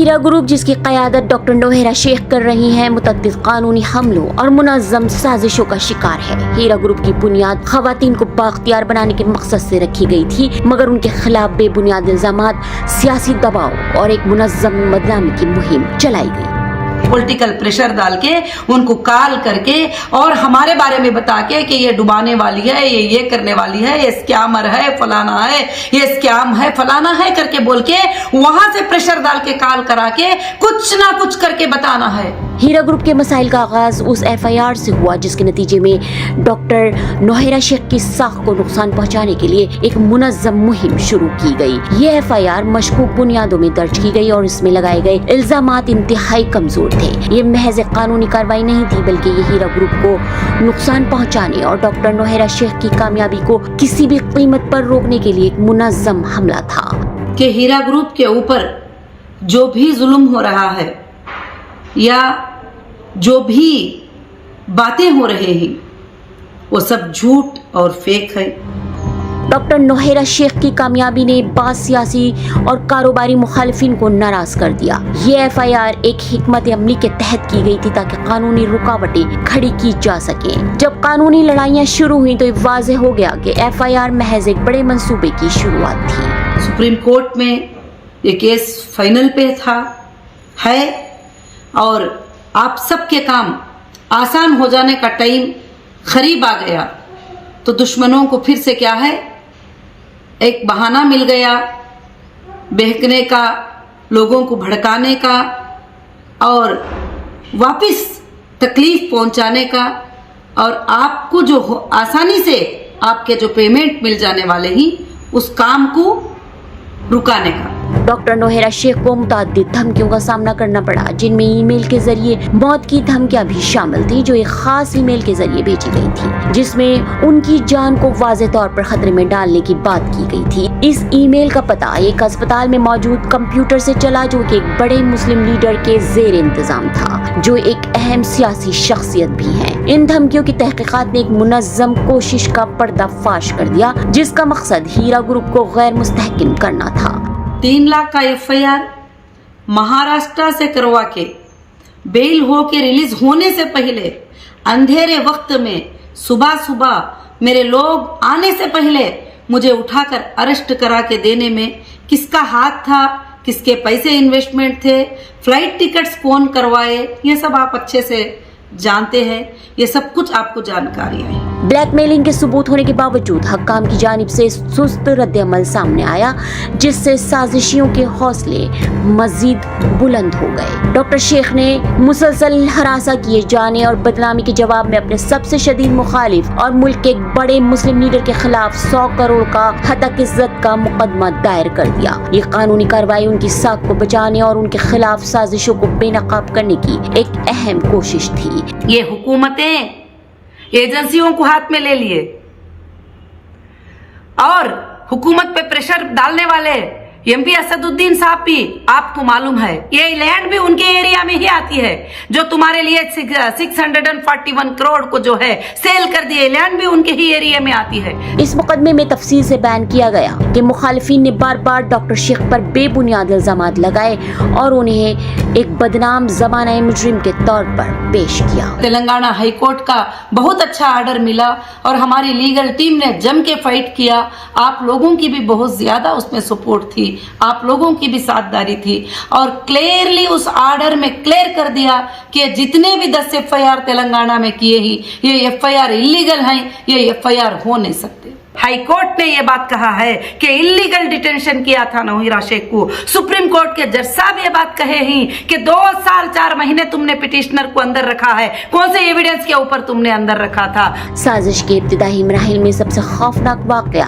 हीरा group, जिसकी क़यादत doctor Nowhera Sheikh कर रही हैं, मुतअद्दिद कानूनी हमलों और मुनज़्ज़म साजिशों का शिकार है। हीरा ग्रुप की बुनियाद ख़वातीन को बाख्तियार बनाने के मकसद से रखी गई थी, मगर उनके खिलाफ बेबुनियाद इल्ज़ामात, सियासी दबाव और एक मुनज़्ज़म बदनामी की मुहिम चलाई गई। पॉलिटिकल प्रेशर डाल के उनको कॉल करके और हमारे बारे में बता के कि ये डुबाने वाली है, ये करने वाली है, ये स्कैमर है, फलाना है, ये स्कैम है, फलाना है करके बोल के वहां से प्रेशर डाल के कॉल करा के कुछ ना कुछ करके बताना है। हीरा ग्रुप के मसाइल का आगाज उस FIR से हुआ जिसके नतीजे में डॉक्टर नोहेरा शेख की साख को नुकसान पहुंचाने के लिए एक मुनज़्ज़म मुहिम शुरू की गई। ये FIR मशकूक बुनियादों में दर्ज की गई और इसमें लगाए गए इल्जामात इंतहाई कमजोर थे। ये महज एक कानूनी कार्रवाई नहीं थी, बल्कि ये हीरा ग्रुप को नुकसान पहुंचाने और डॉक्टर नोहेरा शेख की कामयाबी को किसी भी कीमत पर रोकने के लिए एक मुनज़्ज़म हमला था। कि हीरा ग्रुप के ऊपर जो भी जुल्म हो रहा है या जो भी बातें हो रहे हैं वो सब झूठ और फेक है। डॉक्टर नोहेरा शेख की कामयाबी ने बाज़ सियासी और कारोबारी मुखालिफिन को नाराज कर दिया। ये FIR एक हिकमत अमली के तहत की गई थी ताकि कानूनी रुकावटें खड़ी की जा सके। जब कानूनी लड़ाइयाँ शुरू हुई तो वाज़ेह हो गया कि FIR महज एक बड़े मंसूबे की शुरुआत थी। सुप्रीम कोर्ट में ये केस फाइनल पे है और आप सबके काम आसान हो जाने का टाइम करीब आ गया तो दुश्मनों को फिर से क्या है, एक बहाना मिल गया बहकने का, लोगों को भड़काने का और वापस तकलीफ पहुंचाने का और आपको जो आसानी से आपके जो पेमेंट मिल जाने वाले ही उस काम को रुकाने का। डॉक्टर नोहेरा शेख को मुतअद्दिद धमकियों का सामना करना पड़ा, जिनमें ईमेल के जरिए मौत की धमकियां भी शामिल थी, जो एक खास ईमेल के जरिए भेजी गई थी, जिसमें उनकी जान को वाज़ेह तौर पर खतरे में डालने की बात की गई थी। इस ईमेल का पता एक अस्पताल में मौजूद कंप्यूटर से चला, जो कि एक बड़े मुस्लिम लीडर के जेर इंतजाम था, जो एक अहम सियासी शख्सियत भी है। इन धमकियों की तहकीकात ने एक मुनज़्ज़म कोशिश का पर्दाफाश कर दिया, जिसका मकसद हीरा ग्रुप को गैर मुस्तहकम करना था। 3 लाख का FIR महाराष्ट्र से करवा के बेल हो के रिलीज होने से पहले अंधेरे वक्त में सुबह मेरे लोग आने से पहले मुझे उठाकर अरेस्ट करा के देने में किसका हाथ था, किसके पैसे इन्वेस्टमेंट थे, फ्लाइट टिकट्स कौन करवाए, ये सब आप अच्छे से जानते हैं। ये सब कुछ आपको जानकारी है। ब्लैकमेलिंग के सबूत होने के बावजूद हक्काम की जानिब से सुस्त रद्द-ए-अमल सामने आया, जिससे साजिशियों के हौसले मजीद बुलंद हो गए। डॉक्टर शेख ने मुसलसल हरासा किए जाने और बदनामी के जवाब में अपने सबसे शदीद मुखालिफ और मुल्क के एक बड़े मुस्लिम लीडर के खिलाफ 100 करोड़ का हतक इज्जत का मुकदमा दायर कर दिया। ये कानूनी कार्रवाई उनकी साख को बचाने और उनके खिलाफ साजिशों को बेनकाब करने की एक अहम कोशिश थी। ये हुकूमतें एजेंसियों को हाथ में ले लिए और हुकूमत पे प्रेशर डालने वाले MP असदुद्दीन साहब भी आपको मालूम है, ये लैंड भी उनके एरिया में ही आती है, जो तुम्हारे लिए 641 करोड़ को जो है सेल कर दिए, लैंड भी उनके ही एरिया में आती है। इस मुकदमे में तफसील से बयान किया गया कि मुखालिफिन ने बार बार डॉक्टर शेख पर बेबुनियाद इल्जामात लगाए और उन्हें एक बदनाम ज़माना मुजरिम के तौर पर पेश किया। तेलंगाना हाई कोर्ट का बहुत अच्छा आर्डर मिला और हमारी लीगल टीम ने जम के फाइट किया। आप लोगों की भी बहुत ज्यादा उसमें सपोर्ट थी, आप लोगों की भी साथदारी थी और क्लियरली उस आर्डर में क्लियर कर दिया कि जितने भी 10 FIR तेलंगाना में किए ही ये FIR इलीगल हैं, ये FIR हो नहीं सकते। हाई कोर्ट ने ये बात कहा है कि इलीगल डिटेंशन किया था नोहेरा शेख को। सुप्रीम कोर्ट के जज साहब ये बात कहे ही कि 2 साल 4 महीने तुमने पिटिशनर को अंदर रखा है, कौन से एविडेंस के ऊपर तुमने अंदर रखा था। साजिश के इब्तिदाई मराहिल में सबसे खौफनाक वाकया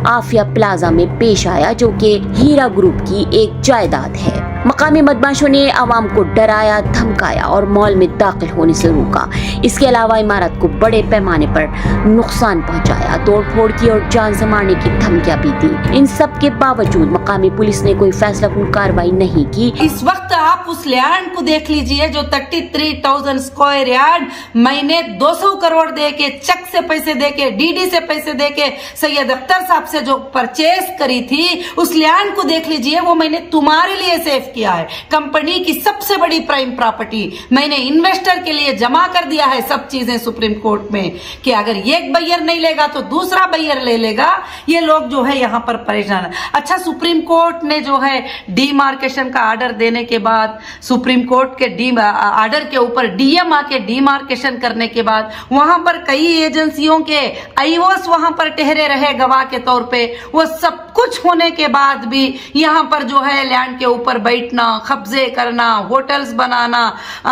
आफिया प्लाजा में पेश आया, जो कि हीरा ग्रुप की एक जायदाद है। मकामी बदमाशों ने आवाम को डराया, धमकाया और मॉल में दाखिल होने से रोका। इसके अलावा इमारत को बड़े पैमाने पर नुकसान पहुंचाया, तोड़ फोड़ की और जान से मारने की धमकियां भी दी। इन सब के बावजूद मकामी पुलिस ने कोई फैसलाकुन कार्रवाई नहीं की। इस वक्त आप उस लैंड को देख लीजिए जो 33,000 स्क्वायर यार्ड मैंने 200 करोड़ दे के, चेक से पैसे दे के, DD से पैसे दे के सैयद अख्तर साहब से जो परचेज करी थी, उस लैंड को देख लीजिए। वो मैंने तुम्हारे लिए सेव किया है। कंपनी की सबसे बड़ी प्राइम प्रॉपर्टी मैंने इन्वेस्टर के लिए जमा कर दिया है, सब चीजें सुप्रीम कोर्ट में, कि अगर एक बायर नहीं लेगा तो दूसरा बायर ले लेगा। ये लोग जो है यहाँ पर परेशान है। अच्छा, सुप्रीम कोर्ट ने जो है डीमार्केशन का आर्डर देने के बाद, सुप्रीम कोर्ट के आर्डर के ऊपर डीएम आके डीमार्केशन करने के बाद वहां पर कई एजेंसियों के आईओएस वहां पर ठहरे रहे गवाह के तौर पे। वो सब कुछ होने के बाद भी यहाँ पर जो है लैंड के ऊपर बैठना, कब्जे करना, होटल्स बनाना,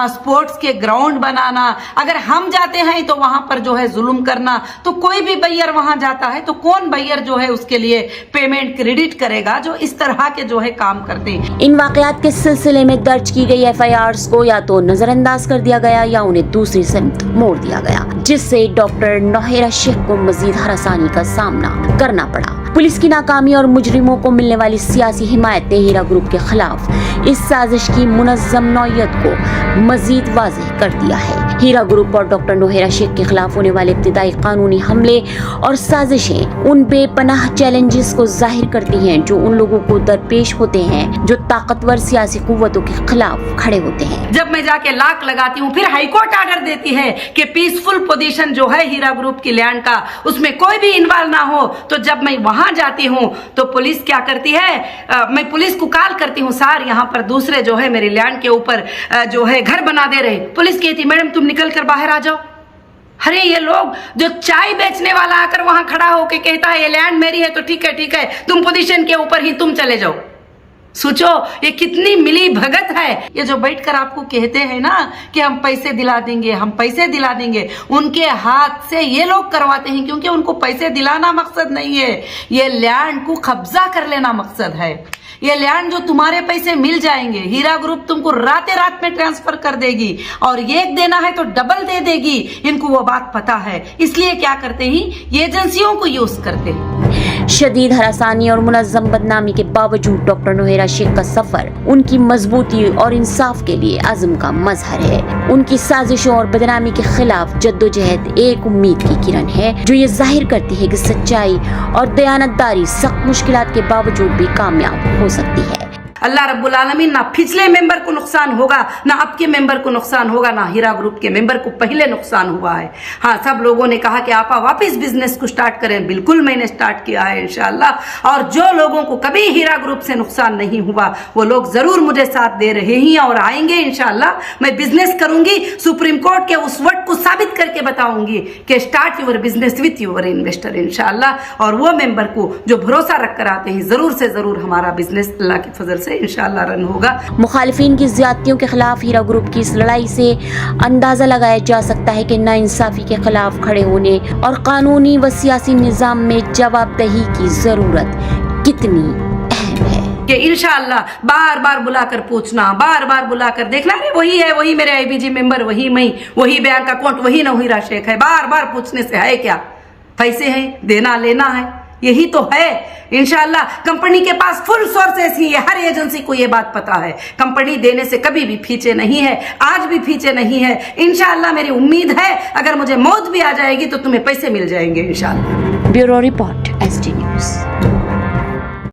स्पोर्ट्स के ग्राउंड बनाना, अगर हम जाते हैं तो वहां पर जो है जुल्म करना, तो कोई भी बायर वहां जाता है तो कौन बायर जो है उसके लिए पेमेंट क्रेडिट करेगा जो इस तरह के जो है काम करते हैं। इन वाकयात के सिलसिले में दर्ज की गई एफआईआर्स को या तो नजरअंदाज कर दिया गया या उन्हें दूसरी सिमत मोड़ दिया गया, जिससे डॉक्टर नौहेरा शेख को मजीद हरासानी का सामना करना पड़ा। पुलिस की नाकामी और मुजरिमों को मिलने वाली सियासी हिमायत ने हीरा ग्रुप के खिलाफ इस साजिश की मुनज़्ज़म नौयत को मजीद वाज़ेह कर दिया है। हीरा ग्रुप और डॉक्टर नौहेरा शेख के खिलाफ होने वाले इब्तिदाई कानूनी हमले और साजिशें उन बेपनाह चैलेंजेस को जाहिर करती हैं जो उन लोगों को दरपेश होते हैं जो ताकतवर सियासी कुव्वतों के खिलाफ खड़े होते हैं। जब मैं जाके लाक लगाती हूँ, फिर हाईकोर्ट आर्डर देती है कि पीसफुल पोजीशन जो है हीरा ग्रुप की लैंड का, उसमें कोई भी इन्वॉल्व ना हो, तो जब मैं वहां जाती हूँ तो पुलिस क्या करती है, मैं पुलिस को कॉल करती हूँ, सर यहाँ पर दूसरे जो है मेरी लैंड के ऊपर जो है घर बना दे रहे। पुलिस कहती मैडम तुम निकल कर बाहर आ जाओ। अरे ये लोग, जो चाय बेचने वाला आकर वहां खड़ा होकर कहता है ये लैंड मेरी है तो ठीक है तुम पोजीशन के ऊपर ही तुम चले जाओ। सोचो ये कितनी मिली भगत है। ये जो बैठकर आपको कहते हैं ना कि हम पैसे दिला देंगे, हम पैसे दिला देंगे, उनके हाथ से ये लोग करवाते हैं, क्योंकि उनको पैसे दिलाना मकसद नहीं है, ये लैंड को कब्जा कर लेना मकसद है। ये लैंड जो तुम्हारे पैसे मिल जाएंगे, हीरा ग्रुप तुमको रात रात में ट्रांसफर कर देगी और एक देना है तो डबल दे देगी। इनको वो बात पता है, इसलिए क्या करते हैं, ये एजेंसियों को यूज करते हैं। शदीद हरासानी और मुनज़्ज़म बदनामी के बावजूद डॉक्टर नौहेरा शेख का सफर उनकी मजबूती और इंसाफ के लिए अज़्म का मजहर है। उनकी साजिशों और बदनामी के खिलाफ जद्दोजहद एक उम्मीद की किरण है जो ये जाहिर करती है कि सच्चाई और दयानतदारी सख्त मुश्किलात के बावजूद भी कामयाब हो सकती है। अल्लाह रब्बुल आलमीन ना पिछले मेंबर को नुकसान होगा, ना अब के मेंबर को नुकसान होगा, ना हीरा ग्रुप के मेंबर को पहले नुकसान हुआ है। हाँ, सब लोगों ने कहा कि आप वापस बिजनेस को स्टार्ट करें, बिल्कुल मैंने स्टार्ट किया है इंशाअल्लाह। और जो लोगों को कभी हीरा ग्रुप से नुकसान नहीं हुआ वो लोग जरूर मुझे साथ दे रहे हैं और आएंगे इंशाअल्लाह। मैं बिजनेस करूंगी, सुप्रीम कोर्ट के उस वर्ड को साबित करके बताऊंगी कि start your business with your investor इंशाअल्लाह। और वो मेंबर को जो भरोसा रख कर आते हैं, जरूर से जरूर हमारा बिजनेस अल्लाह की फजल इंशाअल्लाह रन होगा। मुखालिफिन की ज्यादतियों के खिलाफ हीरा ग्रुप की इस लड़ाई से अंदाजा लगाया जा सकता है कि नाइंसाफी के खिलाफ खड़े होने और कानूनी व सियासी निजाम में जवाबदेही की जरूरत कितनी अहम है। कि इंशाअल्लाह बार बार बुलाकर पूछना, बार बार बुलाकर देखना, अरे वही है, वही मेरे आईबीजी मेंबर, वही मैं, वही बैंक अकाउंट, वही नौहेरा शेख है। बार बार पूछने से है क्या, पैसे हैं, देना लेना है, यही तो है। इंशाअल्लाह कंपनी के पास फुल सोर्सेस ही है, हर एजेंसी को ये बात पता है। कंपनी देने से कभी भी पीछे नहीं है, आज भी पीछे नहीं है। इंशाअल्लाह मेरी उम्मीद है अगर मुझे मौत भी आ जाएगी तो तुम्हें पैसे मिल जाएंगे इंशाअल्लाह। Bureau report, ST news.